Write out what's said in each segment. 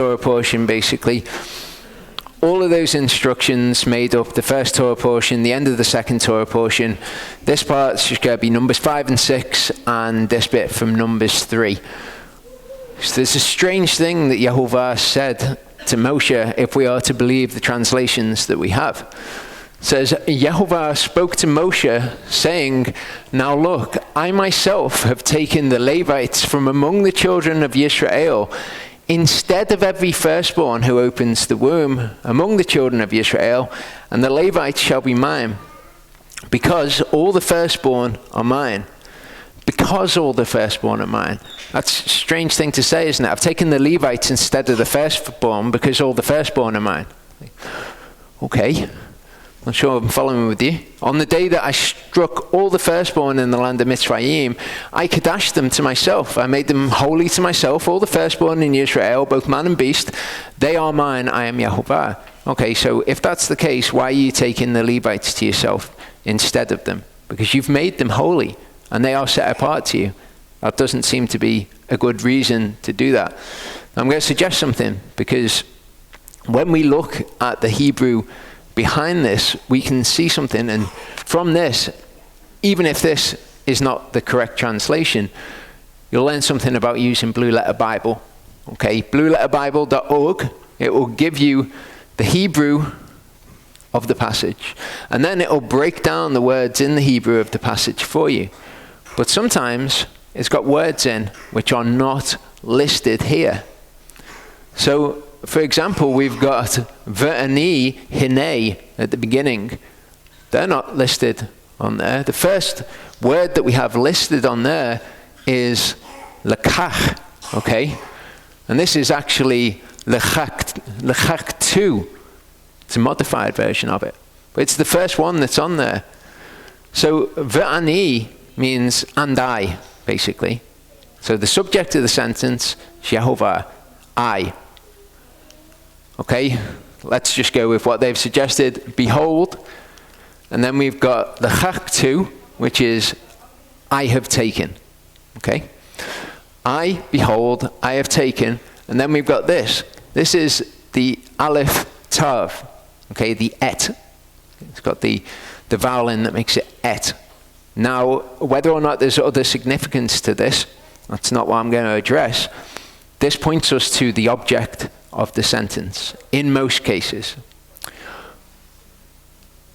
Torah portion, basically. All of those instructions made up the first Torah portion, the end of the second Torah portion. This part's just going to be Numbers 5 and 6, and this bit from Numbers 3. So there's a strange thing that Yehovah said to Moshe, if we are to believe the translations that we have. It says, Yehovah spoke to Moshe, saying, now look, I myself have taken the Levites from among the children of Israel, instead of every firstborn who opens the womb among the children of Israel, and the Levites shall be mine, because all the firstborn are mine. Because all the firstborn are mine. That's a strange thing to say, isn't it? I've taken the Levites instead of the firstborn because all the firstborn are mine. Okay. I'm sure I'm following with you. On the day that I struck all the firstborn in the land of Mitzrayim, I kadashed them to myself. I made them holy to myself. All the firstborn in Israel, both man and beast, they are mine. I am Yehovah. Okay, so if that's the case, why are you taking the Levites to yourself instead of them? Because you've made them holy, and they are set apart to you. That doesn't seem to be a good reason to do that. I'm going to suggest something, because when we look at the Hebrew behind this, we can see something, and from this, even if this is not the correct translation, you'll learn something about using Blue Letter Bible. Okay, blueletterbible.org, it will give you the Hebrew of the passage, and then it will break down the words in the Hebrew of the passage for you. But sometimes it's got words in which are not listed here. So, for example, we've got ve'ani, hine at the beginning. They're not listed on there. The first word that we have listed on there is lekach, okay? And this is actually lechaktu. It's a modified version of it. But it's the first one that's on there. So ve'ani means and I, basically. So the subject of the sentence is Yehovah, I. Okay, let's just go with what they've suggested. Behold, and then we've got the chaktu, which is I have taken. Okay, I, behold, I have taken, and then we've got this. This is the aleph tav. Okay, the et. It's got the vowel in that makes it et. Now, whether or not there's other significance to this, that's not what I'm going to address. This points us to the object of the sentence, in most cases.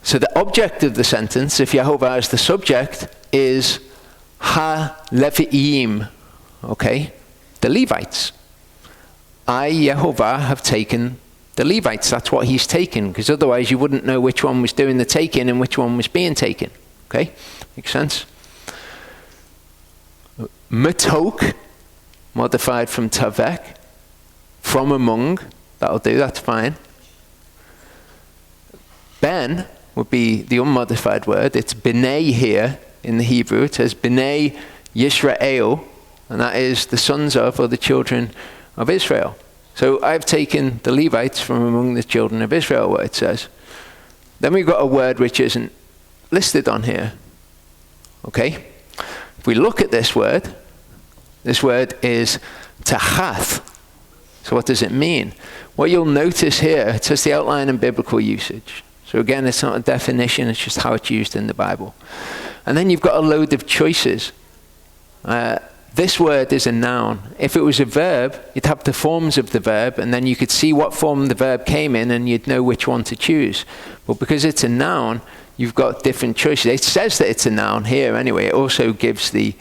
So the object of the sentence, if Yehovah is the subject, is ha-levi'im, okay? The Levites. I, Yehovah, have taken the Levites. That's what he's taken, because otherwise you wouldn't know which one was doing the taking and which one was being taken. Okay? Makes sense? Matok, modified from tavek, from among, that'll do, that's fine. Ben would be the unmodified word. It's b'nai here in the Hebrew. It says b'nai Yisrael, and that is the sons of, or the children of Israel. So I've taken the Levites from among the children of Israel, what it says. Then we've got a word which isn't listed on here. Okay? If we look at this word is tahath. So what does it mean? What you'll notice here, it says the outline and biblical usage. So again, it's not a definition, it's just how it's used in the Bible. And then you've got a load of choices. This word is a noun. If it was a verb, you'd have the forms of the verb, and then you could see what form the verb came in, and you'd know which one to choose. But because it's a noun, you've got different choices. It says that it's a noun here anyway. It also gives the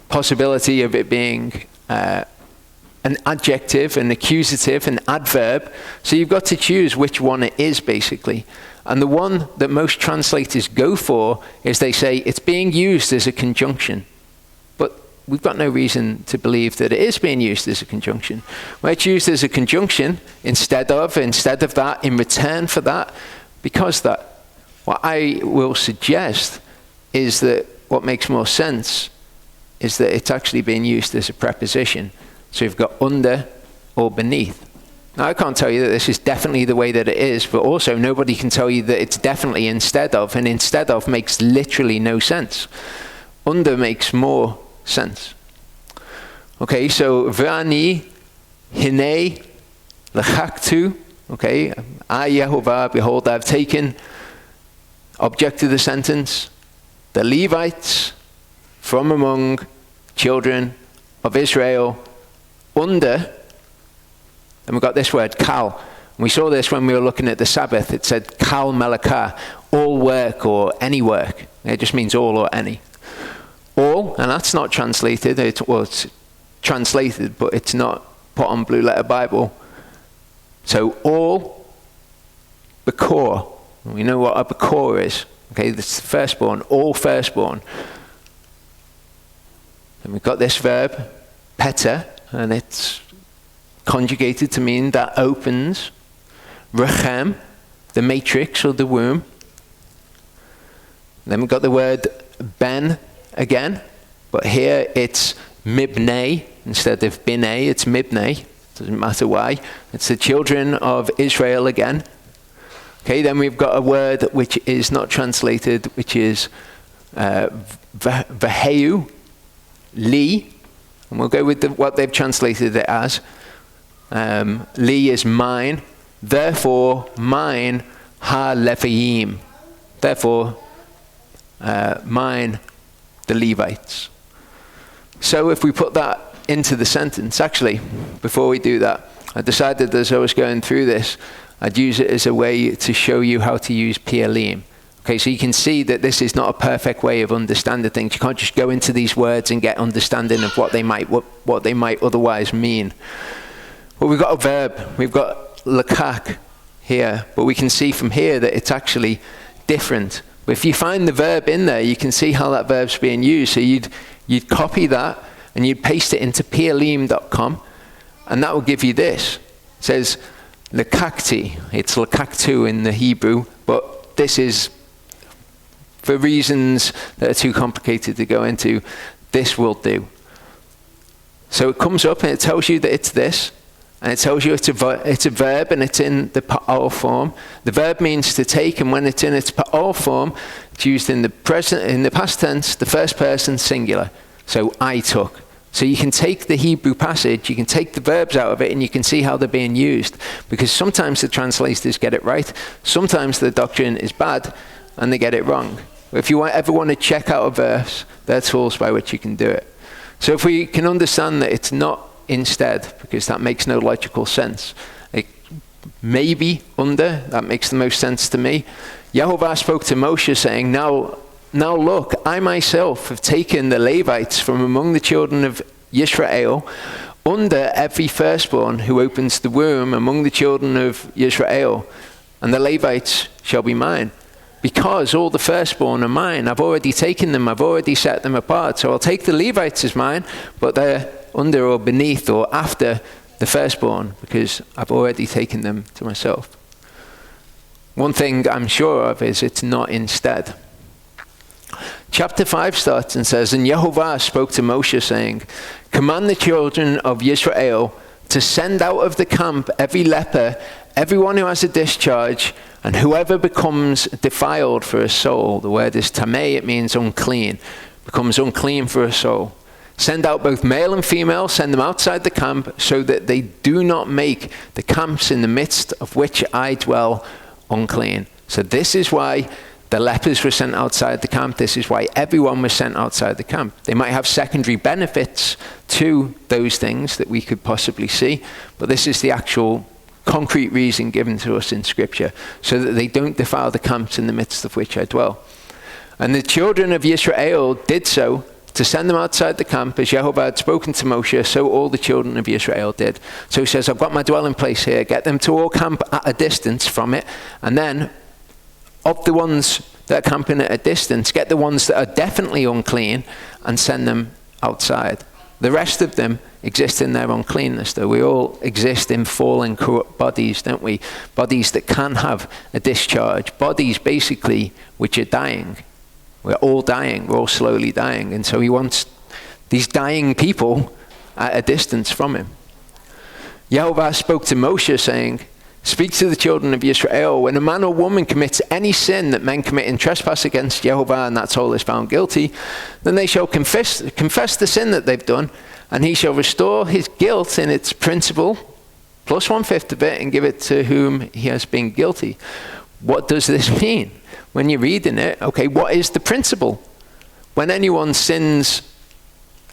possibility of it being an adjective, an accusative, an adverb. So you've got to choose which one it is, basically. And the one that most translators go for is they say it's being used as a conjunction. But we've got no reason to believe that it is being used as a conjunction. When it's used as a conjunction, instead of that, in return for that, because that. What I will suggest is that what makes more sense is that it's actually being used as a preposition. So you've got under or beneath. Now I can't tell you that this is definitely the way that it is, but also nobody can tell you that it's definitely instead of, and instead of makes literally no sense. Under makes more sense. Okay, so ve'ani, hine, Lechaktu, okay, I, Yehovah, behold, I've taken, object of the sentence, the Levites from among children of Israel under, and we've got this word, kal. We saw this when we were looking at the Sabbath. It said kal melakah, all work or any work. It just means all or any. All, and that's not translated. It's translated, but it's not put on Blue Letter Bible. So all, Bekor. We know what a Bekor is. Okay, this is the firstborn, all firstborn. And we've got this verb, peta, and it's conjugated to mean that opens. Rechem, the matrix or the womb. Then we've got the word ben again, but here it's mibnei instead of binei, it's mibnei. Doesn't matter why. It's the children of Israel again. Okay, then we've got a word which is not translated, which is vaheu, li, and we'll go with what they've translated it as. Li is mine. Therefore, mine ha-leviim. Therefore, mine, the Levites. So if we put that into the sentence, actually, before we do that, I decided as I was going through this, I'd use it as a way to show you how to use pialim. Okay, so you can see that this is not a perfect way of understanding things. You can't just go into these words and get understanding of what they might otherwise mean. Well, we've got a verb. We've got lakak here, but we can see from here that it's actually different. But if you find the verb in there, you can see how that verb's being used. So you'd copy that and you'd paste it into pialim.com, and that will give you this. It says lakakti. It's lakaktu in the Hebrew, but this is, for reasons that are too complicated to go into, this will do. So it comes up and it tells you that it's this. And it tells you it's a verb and it's in the pa'al form. The verb means to take, and when it's in its pa'al form, it's used in the past tense, the first person singular. So I took. So you can take the Hebrew passage, you can take the verbs out of it, and you can see how they're being used. Because sometimes the translators get it right, sometimes the doctrine is bad, and they get it wrong. If you ever want to check out a verse, there are tools by which you can do it. So if we can understand that it's not instead, because that makes no logical sense. Maybe under, that makes the most sense to me. Yehovah spoke to Moshe saying, Now look, I myself have taken the Levites from among the children of Yisrael, under every firstborn who opens the womb among the children of Yisrael, and the Levites shall be mine. Because all the firstborn are mine. I've already taken them, I've already set them apart. So I'll take the Levites as mine, but they're under or beneath or after the firstborn, because I've already taken them to myself. One thing I'm sure of is it's not instead. Chapter 5 starts and says, And Yehovah spoke to Moshe, saying, Command the children of Yisrael to send out of the camp every leper, everyone who has a discharge, and whoever becomes defiled for a soul. The word is tamei, it means unclean, becomes unclean for a soul. Send out both male and female, send them outside the camp, so that they do not make the camps in the midst of which I dwell unclean. So this is why the lepers were sent outside the camp. This is why everyone was sent outside the camp. They might have secondary benefits to those things that we could possibly see, but this is the actual concrete reason given to us in Scripture, so that they don't defile the camps in the midst of which I dwell. And the children of Yisrael did so, to send them outside the camp, as Yehovah had spoken to Moshe, so all the children of Israel did. So he says, I've got my dwelling place here, get them to all camp at a distance from it, and then of the ones that are camping at a distance, get the ones that are definitely unclean and send them outside. The rest of them exist in their uncleanness, though. We all exist in fallen, corrupt bodies, don't we? Bodies that can have a discharge, bodies basically which are dying. We're all dying. We're all slowly dying. And so he wants these dying people at a distance from him. Yehovah spoke to Moshe saying, Speak to the children of Israel, when a man or woman commits any sin that men commit in trespass against Yehovah, and that soul is found guilty, then they shall confess the sin that they've done, and he shall restore his guilt in its principal, plus 1/5 of it and give it to whom he has been guilty. What does this mean? When you're reading it, okay, what is the principle? When anyone sins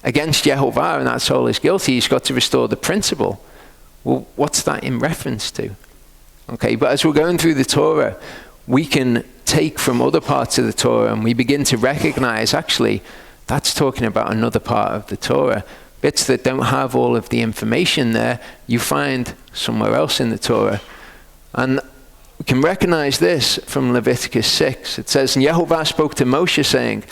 against Yehovah and that soul is guilty, he's got to restore the principle. Well, what's that in reference to? Okay, but as we're going through the Torah, we can take from other parts of the Torah and we begin to recognize, actually, that's talking about another part of the Torah. Bits that don't have all of the information there, you find somewhere else in the Torah. And we can recognize this from Leviticus 6. It says, and Yehovah spoke to Moshe saying,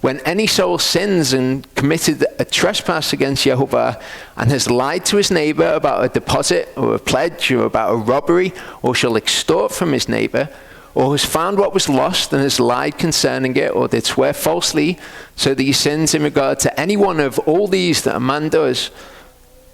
when any soul sins and committed a trespass against Yehovah and has lied to his neighbor about a deposit or a pledge or about a robbery, or shall extort from his neighbor, or has found what was lost and has lied concerning it, or did swear falsely, so that he sins in regard to any one of all these that a man does,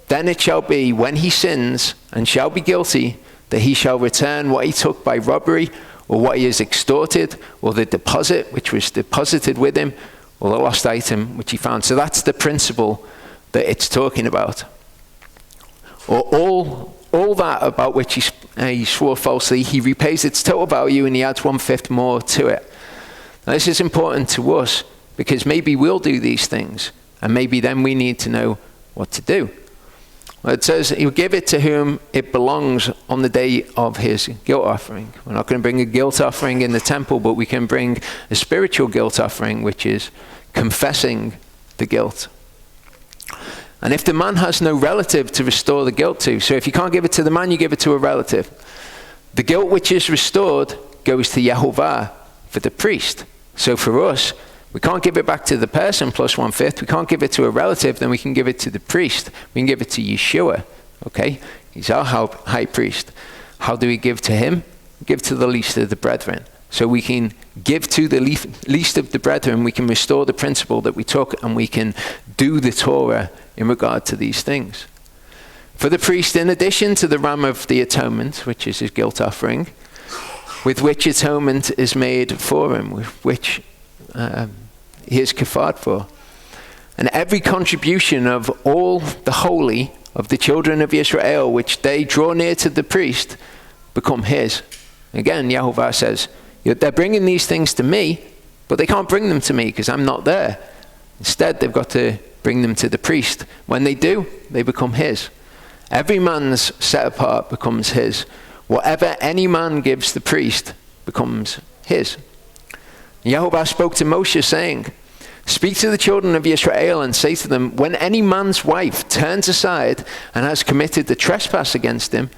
then it shall be, when he sins and shall be guilty, that he shall return what he took by robbery, or what he has extorted, or the deposit which was deposited with him, or the lost item which he found. So that's the principle that it's talking about. Or all that about which he swore falsely, he repays its total value and he adds 1/5 more to it. Now this is important to us because maybe we'll do these things and maybe then we need to know what to do. Well, it says he'll give it to whom it belongs on the day of his guilt offering. We're not going to bring a guilt offering in the temple, but we can bring a spiritual guilt offering, which is confessing the guilt. And if the man has no relative to restore the guilt to, so if you can't give it to the man, you give it to a relative. The guilt which is restored goes to Yehovah for the priest. So for us, we can't give it back to the person plus 1/5. We can't give it to a relative, then we can give it to the priest. We can give it to Yeshua, okay? He's our high priest. How do we give to him? Give to the least of the brethren. So we can give to the least of the brethren, we can restore the principle that we took, and we can do the Torah in regard to these things. For the priest, in addition to the ram of the atonement, which is his guilt offering, with which atonement is made for him, with which he is kafared for. And every contribution of all the holy of the children of Israel, which they draw near to the priest, become his. Again, Yehovah says, they're bringing these things to me, but they can't bring them to me because I'm not there. Instead, they've got to bring them to the priest. When they do, they become his. Every man's set apart becomes his. Whatever any man gives the priest becomes his. Yehovah spoke to Moshe saying, speak to the children of Israel and say to them, when any man's wife turns aside and has committed the trespass against him,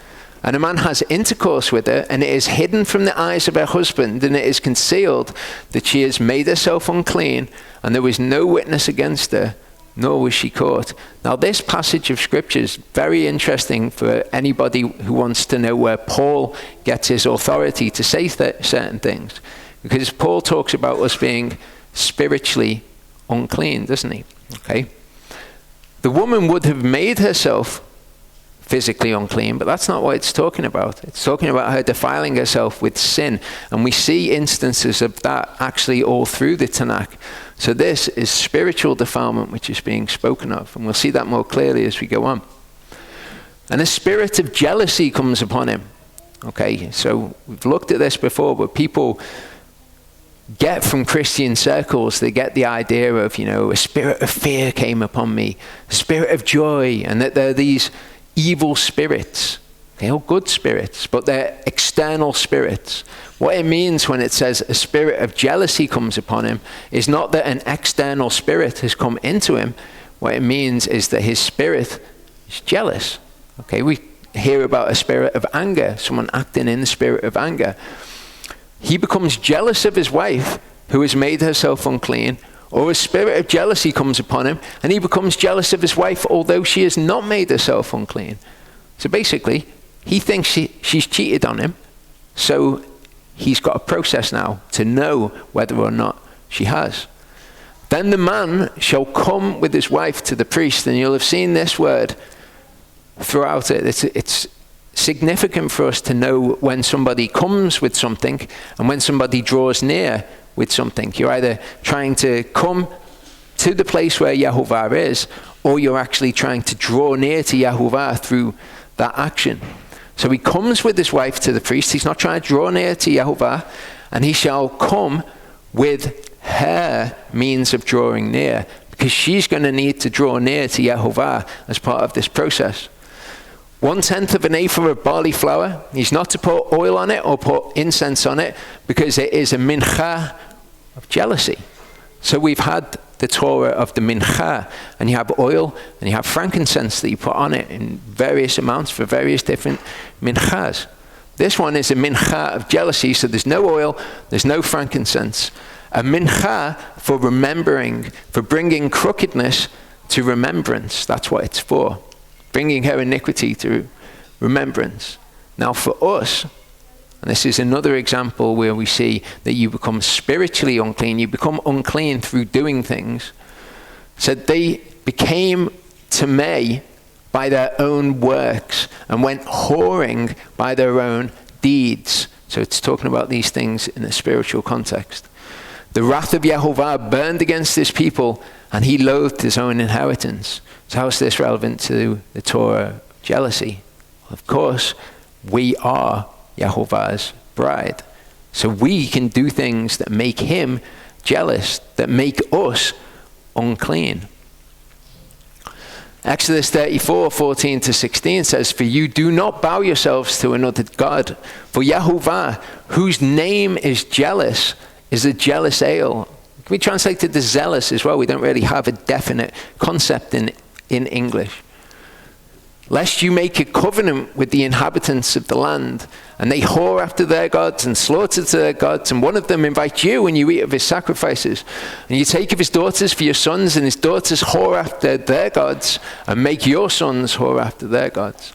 and a man has intercourse with her, and it is hidden from the eyes of her husband, and it is concealed that she has made herself unclean, and there was no witness against her, nor was she caught. Now this passage of scripture is very interesting for anybody who wants to know where Paul gets his authority to say certain things. Because Paul talks about us being spiritually unclean, doesn't he? Okay. The woman would have made herself physically unclean, but that's not what it's talking about. It's talking about her defiling herself with sin. And we see instances of that actually all through the Tanakh. So this is spiritual defilement which is being spoken of. And we'll see that more clearly as we go on. And a spirit of jealousy comes upon him. Okay, so we've looked at this before, but people get from Christian circles, they get the idea of, a spirit of fear came upon me, a spirit of joy, and that there are these evil spirits. They're all good spirits, but they're external spirits. What it means when it says a spirit of jealousy comes upon him is not that an external spirit has come into him. What it means is that his spirit is jealous. Okay, we hear about a spirit of anger, someone acting in the spirit of anger. He becomes jealous of his wife who has made herself unclean, or a spirit of jealousy comes upon him and he becomes jealous of his wife although she has not made herself unclean. So basically, he thinks she's cheated on him, so he's got a process now to know whether or not she has. Then the man shall come with his wife to the priest, and you'll have seen this word throughout it. It's significant for us to know when somebody comes with something and when somebody draws near with something. You're either trying to come to the place where Yehovah is, or you're actually trying to draw near to Yehovah through that action. So he comes with his wife to the priest. He's not trying to draw near to Yehovah, and he shall come with her means of drawing near, because she's going to need to draw near to Yehovah as part of this process. 1/10 of an ephah of barley flour. He's not to put oil on it or put incense on it, because it is a mincha of jealousy. So we've had the Torah of the mincha, and you have oil and you have frankincense that you put on it in various amounts for various different minchas. This one is a mincha of jealousy, so there's no oil, there's no frankincense. A mincha for remembering, for bringing crookedness to remembrance. That's what it's for. Bringing her iniquity to remembrance. Now for us, and this is another example where we see that you become spiritually unclean. You become unclean through doing things. So they became tamei by their own works and went whoring by their own deeds. So it's talking about these things in a spiritual context. The wrath of Yehovah burned against this people, and he loathed his own inheritance. So how is this relevant to the Torah jealousy? Of course, we are Yehovah's bride. So we can do things that make him jealous, that make us unclean. Exodus 34:14-16 says, "For you do not bow yourselves to another God, for Yehovah, whose name is jealous, is a jealous ale." Can we translate it to zealous as well? We don't really have a definite concept in English. "Lest you make a covenant with the inhabitants of the land, and they whore after their gods and slaughter to their gods, and one of them invites you and you eat of his sacrifices, and you take of his daughters for your sons, and his daughters whore after their gods, and make your sons whore after their gods."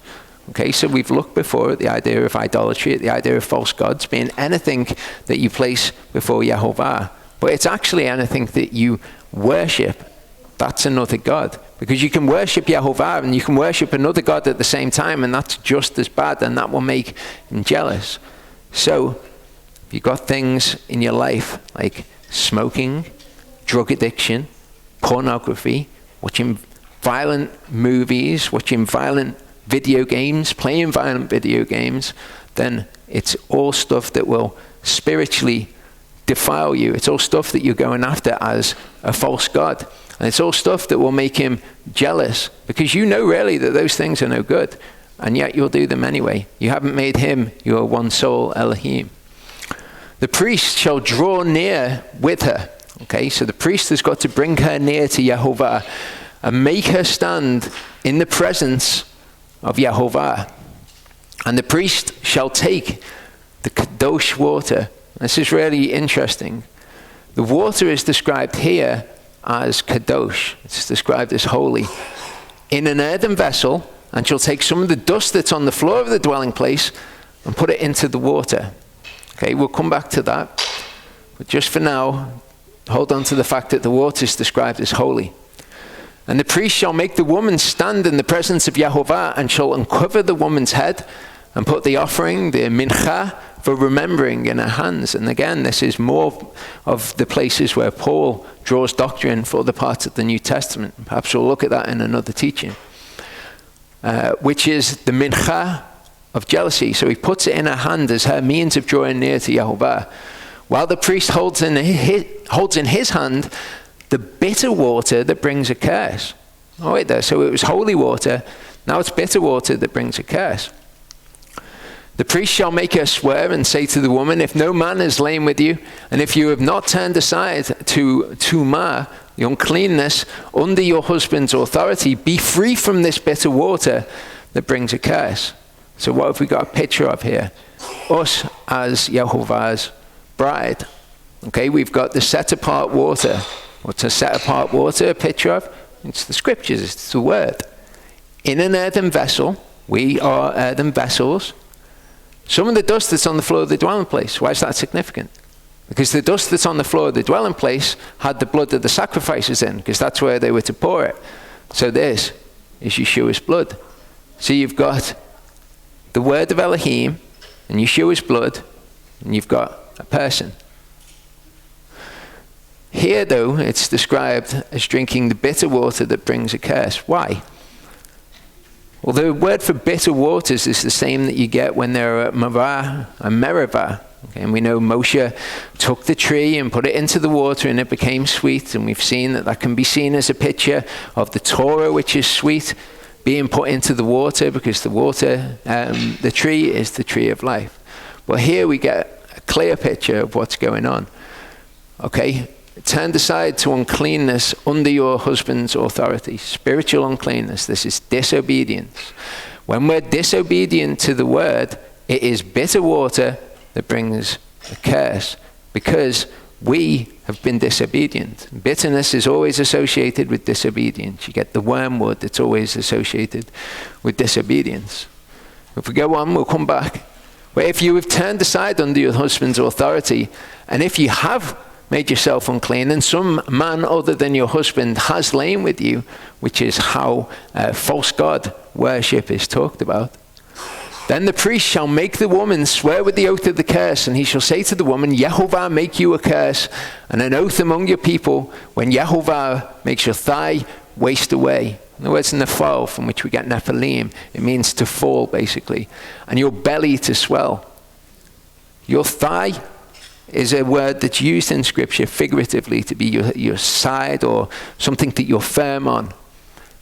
Okay, so we've looked before at the idea of idolatry, at the idea of false gods being anything that you place before Yehovah. But it's actually anything that you worship. That's another God. Because you can worship Yehovah and you can worship another God at the same time, and that's just as bad, and that will make him jealous. So, if you've got things in your life like smoking, drug addiction, pornography, watching violent movies, watching violent video games, playing violent video games, then it's all stuff that will spiritually defile you. It's all stuff that you're going after as a false god. And it's all stuff that will make him jealous, because you know really that those things are no good, and yet you'll do them anyway. You haven't made him your one soul Elohim. The priest shall draw near with her. Okay, so the priest has got to bring her near to Yehovah and make her stand in the presence of Yehovah. And the priest shall take the kadosh water. This is really interesting. The water is described here as kadosh. It's described as holy. In an earthen vessel, and she'll take some of the dust that's on the floor of the dwelling place and put it into the water. Okay, we'll come back to that. But just for now, hold on to the fact that the water is described as holy. And the priest shall make the woman stand in the presence of Yehovah, and shall uncover the woman's head and put the offering, the mincha, for remembering in her hands. And again, this is more of the places where Paul draws doctrine for the parts of the New Testament. Perhaps we'll look at that in another teaching. Which is the mincha of jealousy. So he puts it in her hand as her means of drawing near to Yehovah, while the priest holds in his hand the bitter water that brings a curse. Oh wait there, so it was holy water, now it's bitter water that brings a curse. The priest shall make her swear and say to the woman, if no man is lain with you, and if you have not turned aside to tumah, the uncleanness, under your husband's authority, be free from this bitter water that brings a curse. So what have we got a picture of here? Us as Yehovah's bride. Okay, we've got the set apart water. What's a set apart water a picture of? It's the scriptures, it's the word. In an earthen vessel, we are earthen vessels. Some of the dust that's on the floor of the dwelling place. Why is that significant? Because the dust that's on the floor of the dwelling place had the blood of the sacrifices in, because that's where they were to pour it. So this is Yeshua's blood. So you've got the word of Elohim and Yeshua's blood, and you've got a person. Here, though, it's described as drinking the bitter water that brings a curse. Why? Well, the word for bitter waters is the same that you get when they're at Marah and Meribah. Okay, and we know Moshe took the tree and put it into the water and it became sweet. And we've seen that can be seen as a picture of the Torah, which is sweet, being put into the water, because the water, the tree is the tree of life. Well, here we get a clear picture of what's going on. Okay, turned aside to uncleanness under your husband's authority. Spiritual uncleanness. This is disobedience. When we're disobedient to the word, it is bitter water that brings a curse, because we have been disobedient. Bitterness is always associated with disobedience. You get the wormwood that's always associated with disobedience. If we go on, we'll come back. Where if you have turned aside under your husband's authority, and if you have made yourself unclean, and some man other than your husband has lain with you, which is how false god worship is talked about, then the priest shall make the woman swear with the oath of the curse, and he shall say to the woman, Yehovah make you a curse, and an oath among your people, when Yehovah makes your thigh waste away. In other words, Nephal, from which we get Nephilim, it means to fall, basically, and your belly to swell. Your thigh is a word that's used in Scripture figuratively to be your side or something that you're firm on.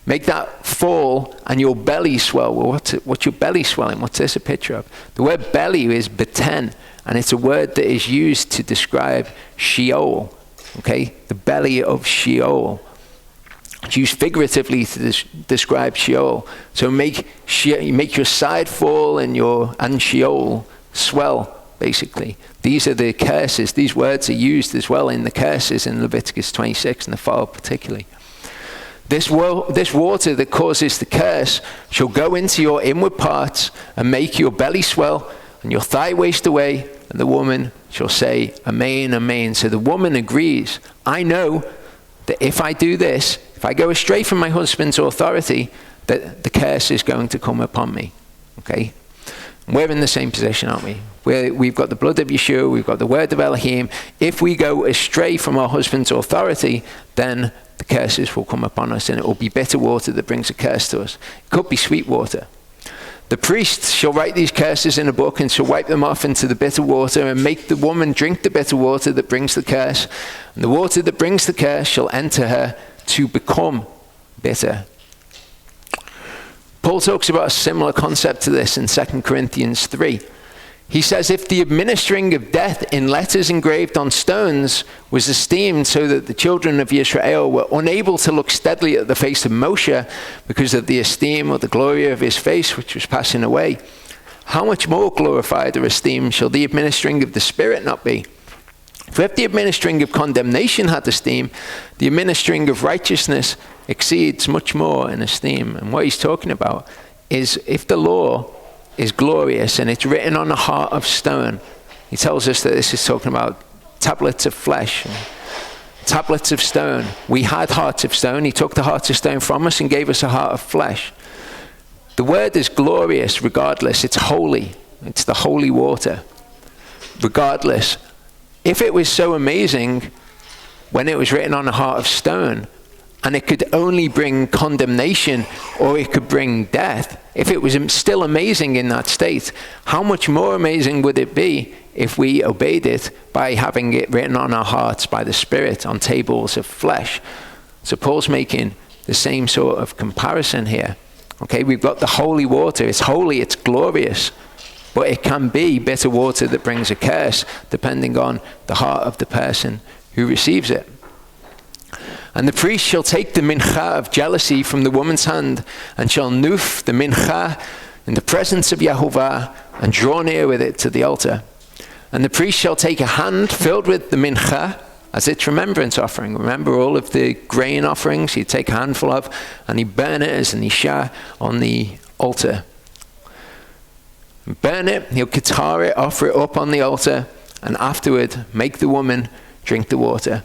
Make that fall and your belly swell. Well, what's your belly swelling? What's this a picture of? The word belly is beten, and it's a word that is used to describe Sheol. Okay, the belly of Sheol. It's used figuratively to describe Sheol. So make your side fall and Sheol swell. Basically, these are the curses. These words are used as well in the curses in Leviticus 26 and the Nephal particularly. This water that causes the curse shall go into your inward parts and make your belly swell and your thigh waste away, and the woman shall say, Amen, Amen. So the woman agrees. I know that if I do this, if I go astray from my husband's authority, that the curse is going to come upon me. Okay? We're in the same position, aren't we? We've got the blood of Yeshua, we've got the word of Elohim. If we go astray from our husband's authority, then the curses will come upon us, and it will be bitter water that brings a curse to us. It could be sweet water. The priest shall write these curses in a book and shall wipe them off into the bitter water and make the woman drink the bitter water that brings the curse. And the water that brings the curse shall enter her to become bitter. Paul talks about a similar concept to this in 2 Corinthians 3. He says, if the administering of death in letters engraved on stones was esteemed so that the children of Israel were unable to look steadily at the face of Moshe because of the esteem or the glory of his face, which was passing away, how much more glorified or esteemed shall the administering of the Spirit not be? For if the administering of condemnation had esteem, the administering of righteousness exceeds much more in esteem. And what he's talking about is if the law is glorious and it's written on a heart of stone. He tells us that this is talking about tablets of flesh, tablets of stone. We had hearts of stone. He took the heart of stone from us and gave us a heart of flesh. The word is glorious regardless. It's holy. It's the holy water. Regardless. If it was so amazing when it was written on a heart of stone, and it could only bring condemnation or it could bring death, if it was still amazing in that state, how much more amazing would it be if we obeyed it by having it written on our hearts by the Spirit on tables of flesh? So Paul's making the same sort of comparison here. Okay, we've got the holy water. It's holy, it's glorious, but it can be bitter water that brings a curse depending on the heart of the person who receives it. And the priest shall take the mincha of jealousy from the woman's hand, and shall noof the mincha in the presence of Yehovah, and draw near with it to the altar. And the priest shall take a hand filled with the mincha as its remembrance offering. Remember all of the grain offerings he'd take a handful of, and he'd burn it as an isha on the altar. Burn it, he'll katar it, offer it up on the altar, and afterward make the woman drink the water.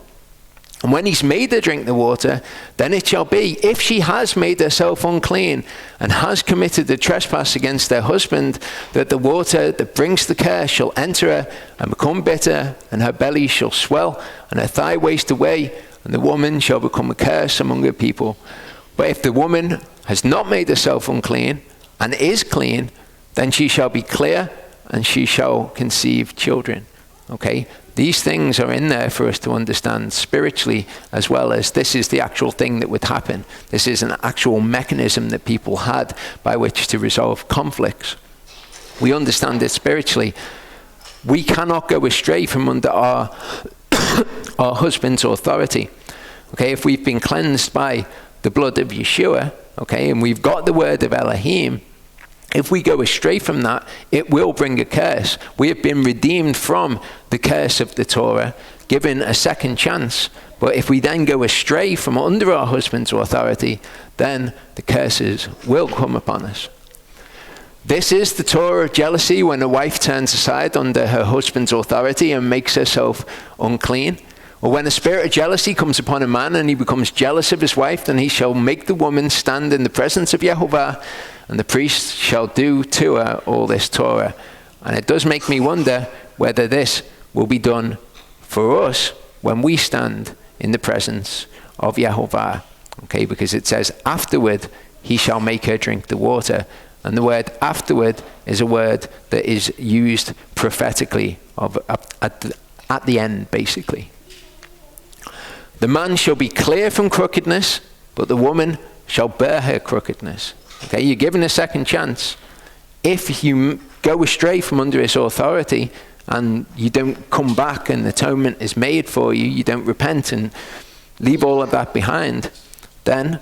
And when he's made her drink the water, then it shall be, if she has made herself unclean and has committed the trespass against her husband, that the water that brings the curse shall enter her and become bitter, and her belly shall swell, and her thigh waste away, and the woman shall become a curse among her people. But if the woman has not made herself unclean and is clean, then she shall be clear and she shall conceive children. Okay? These things are in there for us to understand spiritually, as well as this is the actual thing that would happen. This is an actual mechanism that people had by which to resolve conflicts. We understand it spiritually. We cannot go astray from under our husband's authority. Okay, if we've been cleansed by the blood of Yeshua, okay, and we've got the word of Elohim, if we go astray from that, it will bring a curse. We have been redeemed from the curse of the Torah, given a second chance. But if we then go astray from under our husband's authority, then the curses will come upon us. This is the Torah of jealousy, when a wife turns aside under her husband's authority and makes herself unclean. Or when a spirit of jealousy comes upon a man and he becomes jealous of his wife, then he shall make the woman stand in the presence of Yehovah, and the priest shall do to her all this Torah. And it does make me wonder whether this will be done for us when we stand in the presence of Yehovah. Okay, because it says, afterward he shall make her drink the water. And the word afterward is a word that is used prophetically at the end, basically. The man shall be clear from crookedness, but the woman shall bear her crookedness. Okay, you're given a second chance. If you go astray from under his authority and you don't come back and atonement is made for you, you don't repent and leave all of that behind, then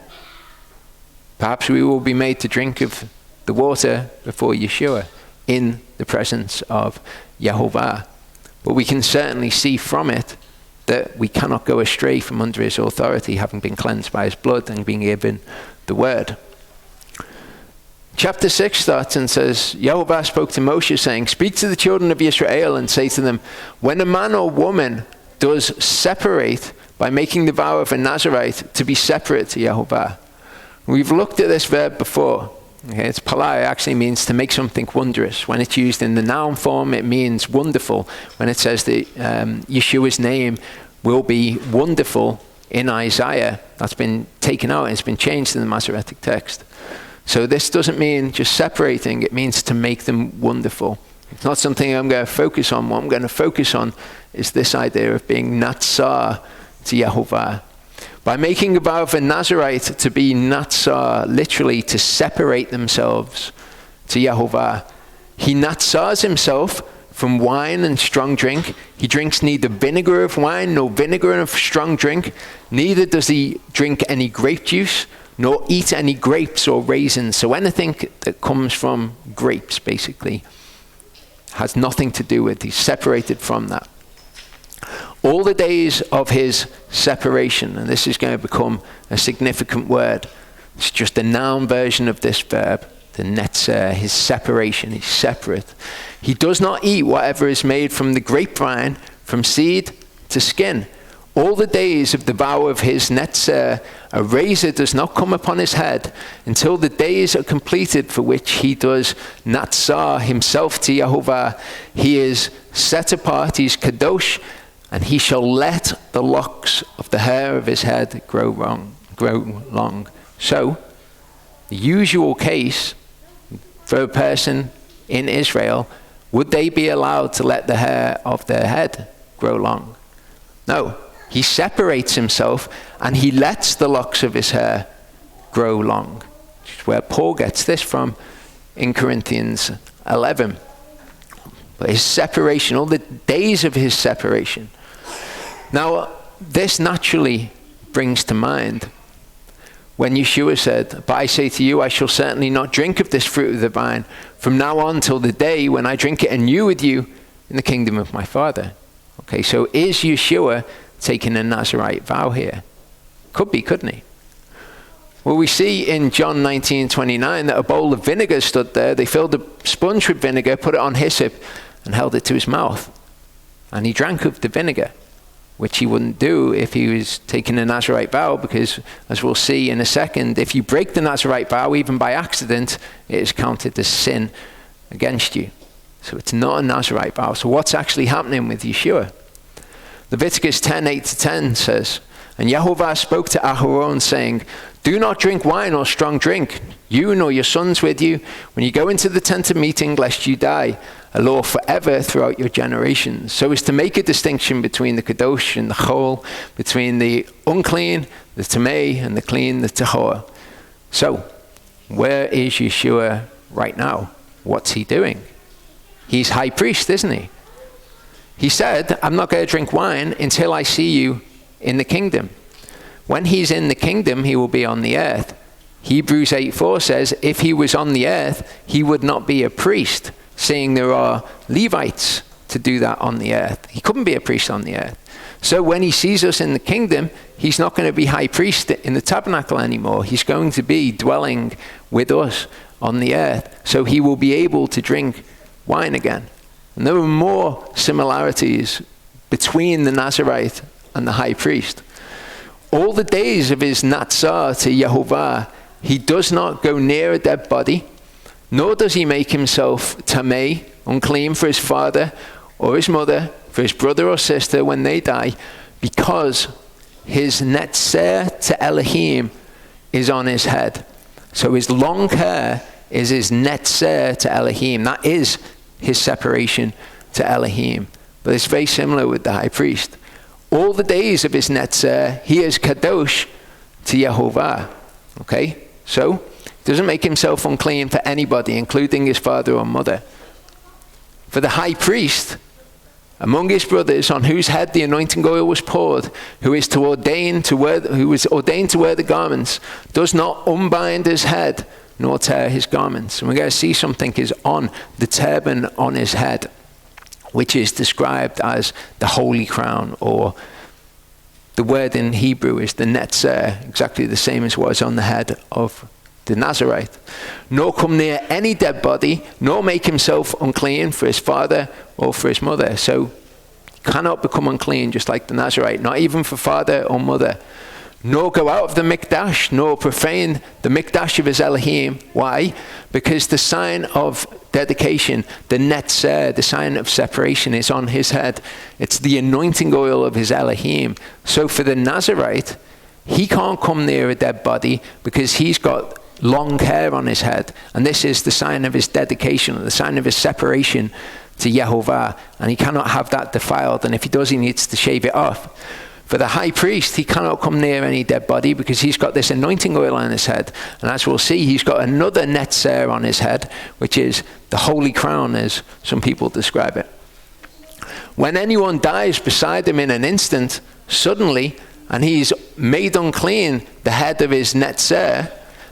perhaps we will be made to drink of the water before Yeshua in the presence of Yehovah. But we can certainly see from it that we cannot go astray from under his authority, having been cleansed by his blood and being given the word. Chapter 6 starts and says, Yehovah spoke to Moshe, saying, speak to the children of Israel and say to them, when a man or woman does separate by making the vow of a Nazirite to be separate to Yehovah. We've looked at this verb before. Okay, it's palai, actually means to make something wondrous. When it's used in the noun form, it means wonderful. When it says that Yeshua's name will be wonderful in Isaiah, that's been taken out and it's been changed in the Masoretic text. So this doesn't mean just separating, it means to make them wonderful. It's not something I'm going to focus on. What I'm going to focus on is this idea of being natsar to Yehovah. By making a vow of a Nazirite to be natsar, literally to separate themselves to Yehovah, he natsars himself from wine and strong drink. He drinks neither vinegar of wine nor vinegar of strong drink. Neither does he drink any grape juice nor eat any grapes or raisins. So anything that comes from grapes, basically, has nothing to do with. He's separated from that. All the days of his separation, and this is going to become a significant word. It's just a noun version of this verb, the netzer, his separation, he's separate. He does not eat whatever is made from the grapevine, from seed to skin. All the days of the vow of his netzer, a razor does not come upon his head until the days are completed for which he does natsar himself to Yehovah. He is set apart, he's kadosh, and he shall let the locks of the hair of his head grow long. So, the usual case for a person in Israel, would they be allowed to let the hair of their head grow long? No. He separates himself and he lets the locks of his hair grow long. Which is where Paul gets this from in Corinthians 11. But his separation, all the days of his separation. Now, this naturally brings to mind when Yeshua said, but I say to you, I shall certainly not drink of this fruit of the vine from now on till the day when I drink it anew with you in the kingdom of my Father. Okay, so is Yeshua taking a Nazirite vow here? Could be, couldn't he? Well, we see in John 19:29 that a bowl of vinegar stood there. They filled a sponge with vinegar, put it on hyssop, and held it to his mouth. And he drank of the vinegar, which he wouldn't do if he was taking a Nazirite vow, because, as we'll see in a second, if you break the Nazirite vow, even by accident, it is counted as sin against you. So it's not a Nazirite vow. So what's actually happening with Yeshua? Leviticus 10:8-10 says, and Yehovah spoke to Aharon, saying, Do not drink wine or strong drink, you nor your sons with you, when you go into the tent of meeting, lest you die, a law forever throughout your generations, so as to make a distinction between the kadosh and the chol, between the unclean, the tamei, and the clean, the tahor. So, where is Yeshua right now? What's he doing? He's high priest, isn't he? He said, I'm not going to drink wine until I see you in the kingdom. When he's in the kingdom, he will be on the earth. Hebrews 8:4 says, if he was on the earth, he would not be a priest, seeing there are Levites to do that on the earth. He couldn't be a priest on the earth. So when he sees us in the kingdom, he's not going to be high priest in the tabernacle anymore. He's going to be dwelling with us on the earth. So he will be able to drink wine again. And there are more similarities between the Nazarite and the high priest. All the days of his natsar to Yehovah, he does not go near a dead body, nor does he make himself tamei, unclean for his father or his mother, for his brother or sister when they die, because his netzer to Elohim is on his head. So his long hair is his netzer to Elohim. That is his separation to Elohim. But it's very similar with the high priest. All the days of his netzer, he is kadosh to Yehovah. Okay? So, he doesn't make himself unclean for anybody, including his father or mother. For the high priest, among his brothers, on whose head the anointing oil was poured, who is ordained to wear the garments, does not unbind his head, nor tear his garments. And we're going to see something is on the turban on his head, which is described as the holy crown, or the word in Hebrew is the netzer, exactly the same as was on the head of the Nazarite. Nor come near any dead body, nor make himself unclean for his father or for his mother. So he cannot become unclean just like the Nazarite, not even for father or mother. Nor go out of the mikdash, nor profane the mikdash of his Elohim. Why? Because the sign of dedication, the netzer, the sign of separation, is on his head. It's the anointing oil of his Elohim. So for the Nazarite, he can't come near a dead body because he's got long hair on his head. And this is the sign of his dedication, the sign of his separation to Yehovah. And he cannot have that defiled. And if he does, he needs to shave it off. For the high priest, he cannot come near any dead body because he's got this anointing oil on his head. And as we'll see, he's got another netzer on his head, which is the holy crown, as some people describe it. When anyone dies beside him in an instant, suddenly, and he's made unclean the head of his netzer,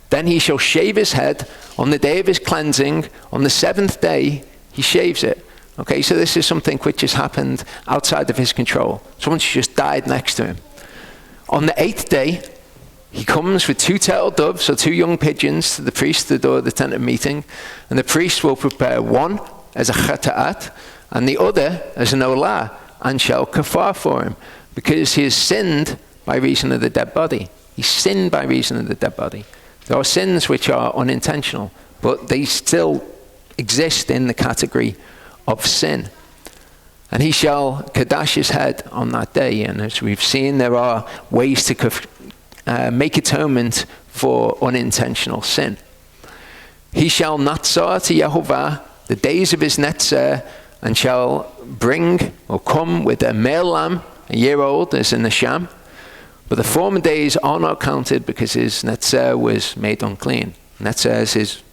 then he shall shave his head on the day of his cleansing. On the seventh day, he shaves it. Okay, so this is something which has happened outside of his control. Someone's just died next to him. On the eighth day, he comes with 2 turtle doves, or 2 young pigeons, to the priest at the door of the tent of meeting. And the priest will prepare one as a chata'at, and the other as an olah, and shall kafar for him, because he has sinned by reason of the dead body. He sinned by reason of the dead body. There are sins which are unintentional, but they still exist in the category of sin. And he shall kadash his head on that day. And as we've seen, there are ways to make atonement for unintentional sin. He shall natsar to Yehovah the days of his netzer, and shall bring or come with a male lamb, a year old, as in the sham. But the former days are not counted because his netzer was made unclean. Netzer is his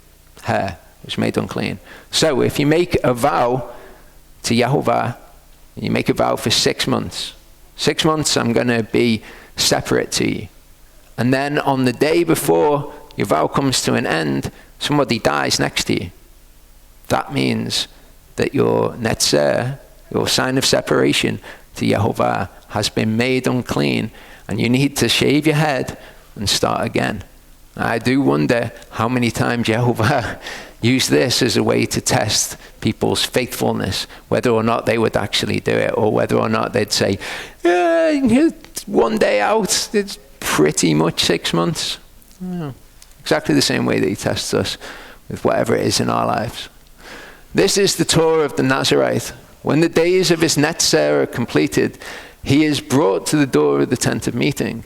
hair. Was made unclean. So if you make a vow to Yehovah, you make a vow for 6 months. 6 months I'm going to be separate to you. And then on the day before your vow comes to an end, somebody dies next to you. That means that your netzer, your sign of separation to Yehovah, has been made unclean, and you need to shave your head and start again. I do wonder how many times Yehovah used this as a way to test people's faithfulness, whether or not they would actually do it, or whether or not they'd say, one day out, it's pretty much 6 months. Exactly the same way that he tests us with whatever it is in our lives. This is the Torah of the Nazarite. When the days of his netzer are completed, he is brought to the door of the tent of meeting.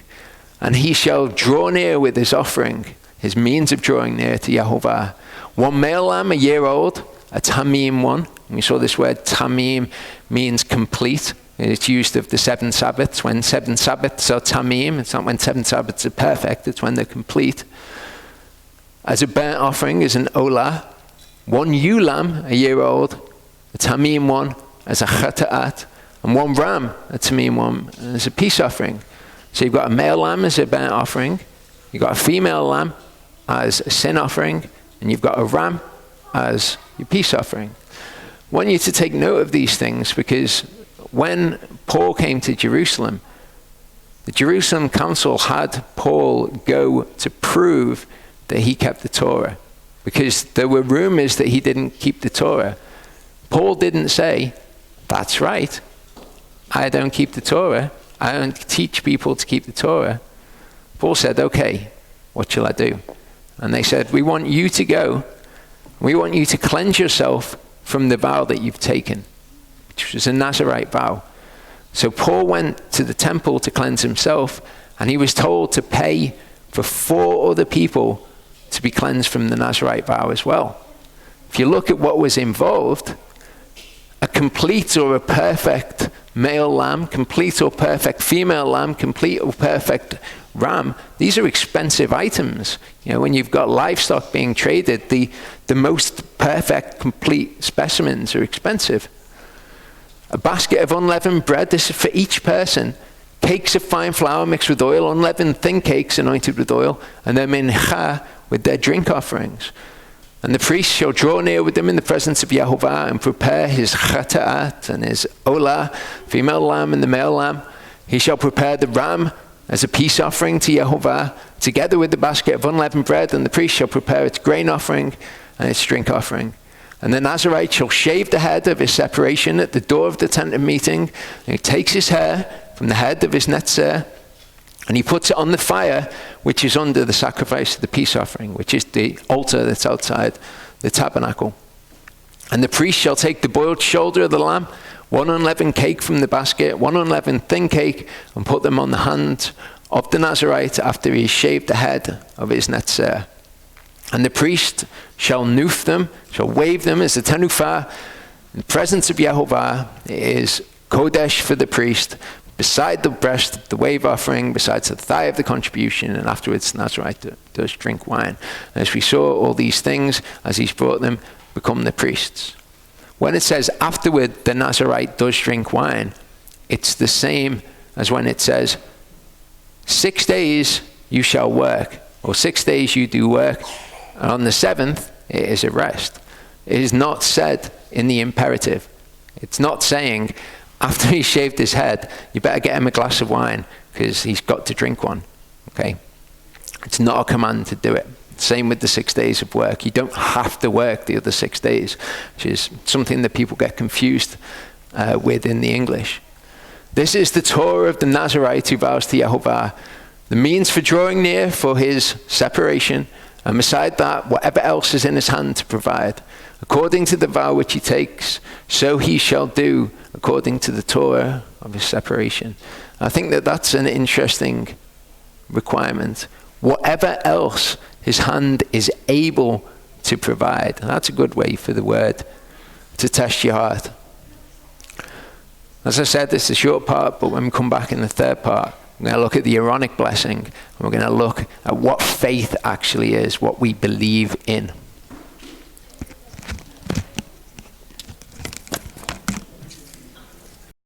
And he shall draw near with his offering, his means of drawing near to Yehovah. One male lamb, a year old, a tamim one. And we saw this word tamim means complete. It's used of the 7 Sabbaths. When 7 Sabbaths are tamim, it's not when 7 Sabbaths are perfect, it's when they're complete. As a burnt offering is an olah. One ewe lamb, a year old, a tamim one, as a chata'at. And one ram, a tamim one, as a peace offering. So you've got a male lamb as a burnt offering, you've got a female lamb as a sin offering, and you've got a ram as your peace offering. I want you to take note of these things, because when Paul came to Jerusalem, the Jerusalem council had Paul go to prove that he kept the Torah, because there were rumors that he didn't keep the Torah. Paul didn't say, that's right, I don't keep the Torah. I don't teach people to keep the Torah. Paul said, okay, what shall I do? And they said, we want you to go. We want you to cleanse yourself from the vow that you've taken, which was a Nazirite vow. So Paul went to the temple to cleanse himself, and he was told to pay for 4 other people to be cleansed from the Nazirite vow as well. If you look at what was involved, a complete or a perfect male lamb, complete or perfect female lamb, complete or perfect ram, these are expensive items. You know, when you've got livestock being traded, the most perfect, complete specimens are expensive. A basket of unleavened bread, this is for each person. Cakes of fine flour mixed with oil, unleavened thin cakes anointed with oil, and then mincha with their drink offerings. And the priest shall draw near with them in the presence of Yehovah and prepare his chata'at and his olah, female lamb and the male lamb. He shall prepare the ram as a peace offering to Yehovah, together with the basket of unleavened bread, and the priest shall prepare its grain offering and its drink offering. And the Nazirite shall shave the head of his separation at the door of the tent of meeting, and he takes his hair from the head of his netzer, and he puts it on the fire, which is under the sacrifice of the peace offering, which is the altar that's outside the tabernacle. And the priest shall take the boiled shoulder of the lamb, 1 unleavened cake from the basket, 1 unleavened thin cake, and put them on the hand of the Nazirite after he has shaved the head of his netzer. And the priest shall noof them, shall wave them as a tenufah in the presence of Yehovah. It is kodesh for the priest, beside the breast of the wave offering, besides the thigh of the contribution, and afterwards the Nazirite does drink wine. And as we saw, all these things, as he's brought them, become the priests. When it says afterward the Nazirite does drink wine, it's the same as when it says 6 days you shall work, or 6 days you do work, and on the 7th it is a rest. It is not said in the imperative. It's not saying after he shaved his head, you better get him a glass of wine because he's got to drink one. Okay? It's not a command to do it. Same with the 6 days of work. You don't have to work the other 6 days, which is something that people get confused with in the English. This is the Torah of the Nazirite who vows to Yehovah, the means for drawing near for his separation, and beside that, whatever else is in his hand to provide. According to the vow which he takes, so he shall do according to the Torah of his separation. I think that that's an interesting requirement. Whatever else his hand is able to provide. And that's a good way for the word to test your heart. As I said, this is a short part, but when we come back in the third part, we're going to look at the Aaronic blessing, and we're going to look at what faith actually is, what we believe in.